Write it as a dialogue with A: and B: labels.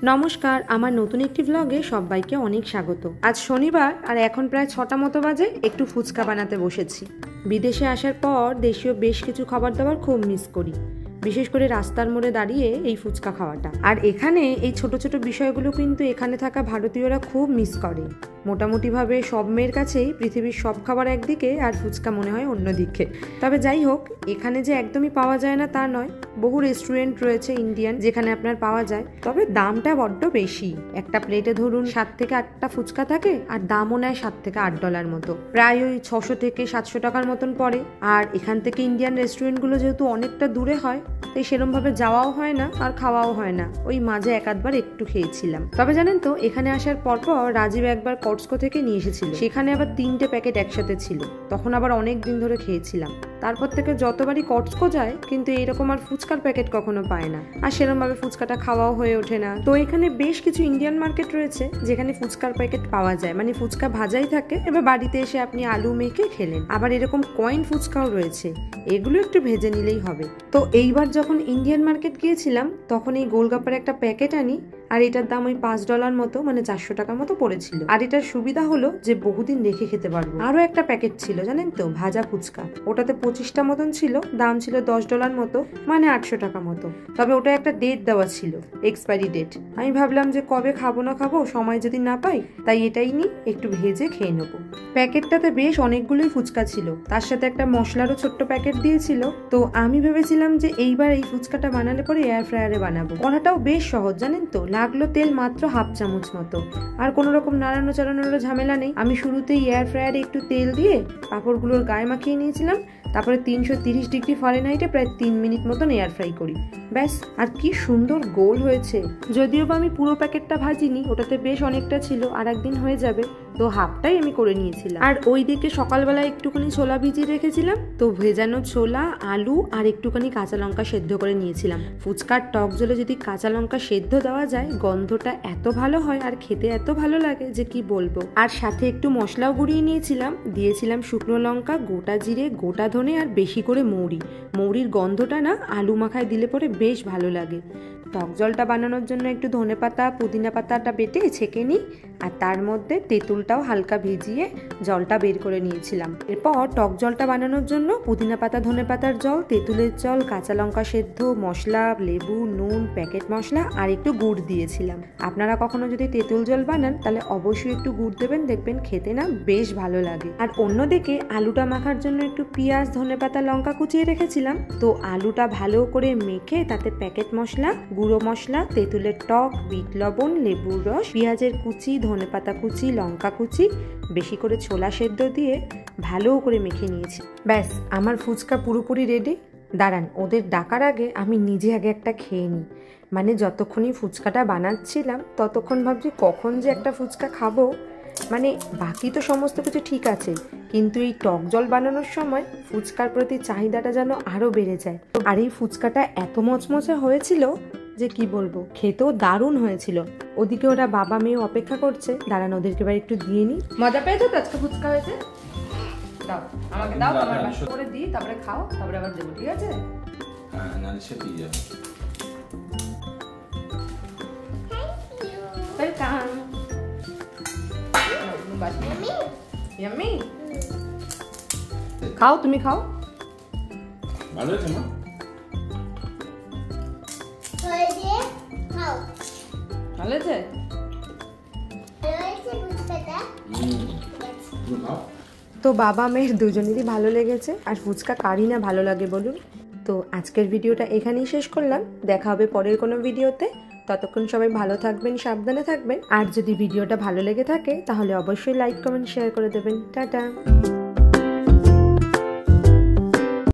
A: নমস্কার, আমার নতুন একটি ব্লগে সবাইকে অনেক স্বাগত। আজ শনিবার আর এখন প্রায় 6টা মতো বাজে। একটু ফুচকা বানাতে বসেছি। বিদেশে আসার পর দেশীয় বেশ কিছু খাবার দাবার খুব মিস করি, বিশেষ করে রাস্তার মোড়ে দাঁড়িয়ে এই ফুচকা খাওয়াটা। আর এখানে এই ছোট ছোট বিষয়গুলো কিন্তু এখানে থাকা ভারতীয়রা খুব মিস করে। মোটামুটিভাবে সব মেয়ের কাছেই পৃথিবীর সব খাবার একদিকে আর ফুচকা মনে হয় অন্যদিকে। তবে যাই হোক, এখানে যে একদমই পাওয়া যায় না তা নয়। বহু রেস্টুরেন্ট রয়েছে ইন্ডিয়ান যেখানে আপনার পাওয়া যায়, তবে দামটা বড্ড বেশি। একটা প্লেটে ধরুন 7 থেকে 8টা ফুচকা থাকে আর দামও নেয় $7 থেকে $8 মতো, প্রায় ওই 600 থেকে 700 টাকার মতন পড়ে। আর এখান থেকে ইন্ডিয়ান রেস্টুরেন্টগুলো যেহেতু অনেকটা দূরে হয়, তাই সেরকম ভাবে যাওয়াও হয় না আর খাওয়াও হয় না। ওই মাঝে এক-আধবার একটু খেয়েছিলাম। তবে জানেন তো, এখানে আসার পরপর রাজীব একবার কটস্কো থেকে নিয়ে এসেছিল। সেখানে আবার 3টে প্যাকেট একসাথে ছিল। তখন আবার অনেক দিন ধরে খেয়েছিলাম। তারপর থেকে যতবারই কটস্কো যায়, কিন্তু এইরকম আর ফুচকার প্যাকেট কখনো পায় না, আর সেরকম ভাবে ফুচকাটা খাওয়াও হয়ে ওঠে না। তো এখানে বেশ কিছু ইন্ডিয়ান মার্কেট রয়েছে যেখানে ফুচকার প্যাকেট পাওয়া যায়, মানে ফুচকা ভাজাই থাকে, এবার বাড়িতে এসে আপনি আলু মেখে খেলেন। আবার এরকম কয়েন ফুচকাও রয়েছে, এগুলো একটু ভেজে নিলেই হবে। তো এইবার যখন ইন্ডিয়ান মার্কেট গিয়েছিলাম, তখন এই গোলগাপ্পার একটা প্যাকেট আনি, আর এটার দাম ওই $5 মতো, মানে 400 টাকার মতো পড়েছিল। আর এটার সুবিধা হলো যে বহুদিন রেখে খেতে পারবো। আরো একটা প্যাকেট ছিল জানেন তো, ভাজা ফুচকা। ওটাতে 25টা মতন ছিল, দাম ছিল $10 মতো, মানে 800 টাকা মতো। তবে ওটা একটা ডেট দেওয়া ছিল, এক্সপায়ারি ডেট। আমি ভাবলাম যে কবে খাবো না খাবো, সময় যদি না পাই, তাই এটাই নিই, একটু ভেজে খেয়ে নেবো। প্যাকেটটাতে বেশ অনেকগুলোই ফুচকা ছিল, তার সাথে একটা মশলারও ছোট্ট প্যাকেট দিয়েছিল। তো আমি ভেবেছিলাম যে এইবার এই ফুচকাটা বানালে পরে এয়ার ফ্রায়ারে বানাবো। করাটাও বেশ সহজ জানেন তো, লাগলো তেল মাত্র ½ চামচ মতো, আর কোনো রকম নাড়ানো চাড়ানোর ঝামেলা নেই। আমি শুরুতেই এয়ার ফ্রায়ারে একটু তেল দিয়ে পাঁপড়গুলোর গায়ে মাখিয়ে নিয়েছিলাম, তারপরে 330 ডিগ্রি ফারেনহাইটে প্রায় 3 মিনিট মতন এয়ার ফ্রাই করি। ব্যাস, আর কি সুন্দর গোল হয়েছে। যদিও বা আমি পুরো প্যাকেটটা ভাজিনি, ওটাতে বেশ অনেকটা ছিল, আর একদিন হয়ে যাবে, তো হাফটাই আমি করে নিয়েছিলাম। আর ওইদিকে সকালবেলা একটুখানি ছোলা ভিজিয়ে রেখেছিলাম, তো ভেজানো ছোলা, আলু আর একটুখানি কাঁচা লঙ্কা সেদ্ধ করে নিয়েছিলাম। ফুচকার টক জলে যদি কাঁচা লঙ্কা সেদ্ধ দেওয়া যায়, গন্ধটা এত ভালো হয় আর খেতে এত ভালো লাগে যে কি বলবো। আর সাথে একটু মশলাও গুঁড়িয়ে নিয়েছিলাম, দিয়েছিলাম শুকনো লঙ্কা, গোটা জিরে, গোটা ধনে আর বেশি করে মৌরি। মৌরির গন্ধটা না আলু মাখায় দিলে পরে বেশ ভালো লাগে। টক জলটা বানানোর জন্য একটু ধনেপাতা, পুদিনা পাতাটা বেটে ছেঁকে নিই, আর তার মধ্যে তেঁতুলটাও হালকা ভিজিয়ে জলটা বের করে নিয়েছিলাম। এরপর টক জলটা বানানোর জন্য পুদিনা পাতা, ধনে পাতার জল, তেঁতুলের জল, কাঁচা লঙ্কা সেদ্ধ, মশলা, লেবু, নুন, প্যাকেট মশলা আর একটু গুড় দিয়েছিলাম। আপনারা কখনো যদি তেঁতুল জল বানান, তাহলে অবশ্যই একটু গুড় দেবেন, দেখবেন খেতে না বেশ ভালো লাগে। আর অন্যদিকে আলুটা মাখার জন্য একটু পেঁয়াজ, ধনে পাতা, লঙ্কা কুচিয়ে রেখেছিলাম। তো আলুটা ভালো করে মেখে তাতে প্যাকেট মশলা, গুঁড়ো মশলা, তেঁতুলের টক, বিট লবণ, লেবুর রস, পেঁয়াজের কুচি, ধনেপাতা কুচি, লঙ্কা কুচি, বেশি করে ছোলা সেদ্ধ দিয়ে ভালো করে মেখে নিয়েছি। ব্যাস, আমার ফুচকা পুরোপুরি রেডি। দাঁড়ান, ওদের ডাকার আগে আমি নিজে আগে একটা খেয়ে নিই। মানে যতক্ষণই ফুচকাটা বানাচ্ছিলাম, ততক্ষণ ভাবছি কখন যে একটা ফুচকা খাবো। মানে বাকি তো সমস্ত কিছু ঠিক আছে, কিন্তু এই টক জল বানানোর সময় ফুচকার প্রতি চাহিদাটা যেন আরও বেড়ে যায়। আর এই ফুচকাটা এত মচমচে হয়েছিল যে কি বলবো, খেতেও দারুণ হয়েছিল। ওদিকে ওরা বাবা মেয়ে অপেক্ষা করছে, দাঁড়ান ওদেরকে এবার একটু দিয়ে নিই। মজা পেয়েছো তো আজকে ফুচকা হয়েছে? দাও আমাকে, দাও, আমার বাসা করে দিই, তারপরে খাও, তারপরে আবার দেবো, ঠিক আছে?
B: হ্যাঁ, নালে সে দিয়ে যাবে।
A: ওয়েলকাম। ইয়াম্মি, খাও, তুমি খাও।
B: ভালো হয়েছে মা?
A: ভালো হয়েছে? তো বাবা মেয়ের দুজনেরই ভালো লেগেছে, আর ফুচকা কারই না ভালো লাগে বলুন। তো আজকের ভিডিওটা এখানেই শেষ করলাম, দেখা হবে পরের কোনো ভিডিওতে। ততক্ষণ সবাই ভালো থাকবেন, সাবধানে থাকবেন। আর যদি ভিডিওটা ভালো লেগে থাকে, তাহলে অবশ্যই লাইক, কমেন্ট, শেয়ার করে দেবেন। টাটা।